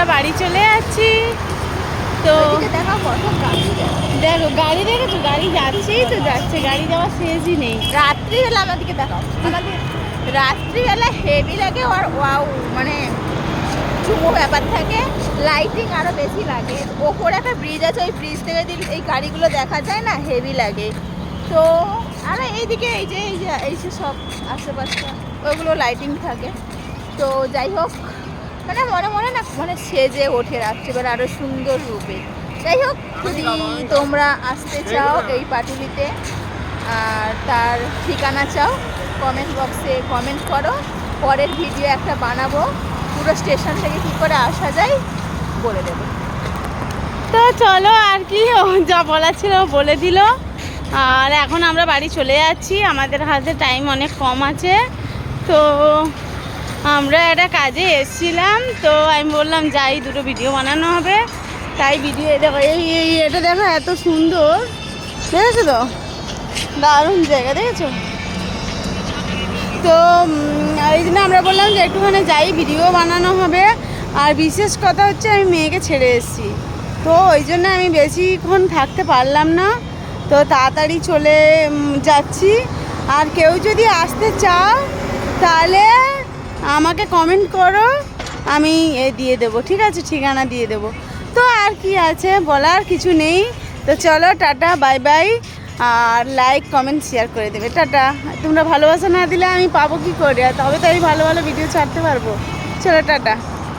আমরা বাড়ি চলে যাচ্ছি। তো দেখো গাড়ি দেখেছো, গাড়ি যাচ্ছেই তো যাচ্ছে, গাড়ি যাওয়ার শেষই নেই। রাত্রিবেলা আমাদেরকে দেখাও, আমাদের রাত্রিবেলা হেভি লাগে। আর ওয়াও, মানে চুমো ব্যাপার থাকে, লাইটিং আরও বেশি লাগে। ওপরে একটা ব্রিজ আছে, ওই ব্রিজ থেকে দিন এই গাড়িগুলো দেখা যায় না, হেভি লাগে। তো আর এইদিকে এই যে সব আশেপাশে ওইগুলো লাইটিং থাকে। তো যাই হোক, মানে মনে মনে না মানে সেজে ওঠে রাত্রিবেলা আরও সুন্দর রূপে। যাই হোক, যদি তোমরা আসতে চাও এই পাটুলিতে আর তার ঠিকানা চাও, কমেন্ট বক্সে কমেন্ট করো। পরের ভিডিও একটা বানাবো, পুরো স্টেশন থেকে কী করে আসা যায় বলে দেবো। তো চলো, আর কি যা বলার ছিল বলে দিল। আর এখন আমরা বাড়ি চলে যাচ্ছি, আমাদের হাতে টাইম অনেক কম আছে। তো আমরা একটা কাজে এসেছিলাম, তো আমি বললাম যাই, দুটো ভিডিও বানানো হবে। তাই ভিডিও দেখো, এটা দেখো এত সুন্দর, দেখেছো তো, দারুণ জায়গা দেখেছো তো। এই জন্য আমরা বললাম যে একটুখানি যাই, ভিডিও বানানো হবে। আর বিশেষ কথা হচ্ছে আমি মেয়েকে ছেড়ে এসেছি, তো ওই জন্য আমি বেশিক্ষণ থাকতে পারলাম না, তো তাড়াতাড়ি চলে যাচ্ছি। আর কেউ যদি আসতে চাও তাহলে আমাকে কমেন্ট করো, আমি দিয়ে দেবো, ঠিক আছে, ঠিকানা দিয়ে দেবো। তো আর কি আছে, বলার কিছু নেই। তো চলো, টাটা, বাই বাই। আর লাইক কমেন্ট শেয়ার করে দেবে, টাটা। তোমরা ভালোবাসা না দিলে আমি পাবো কী করে? তবে তো আমি ভালো ভালো ভিডিও ছাড়তে পারবো। চলো, টাটা।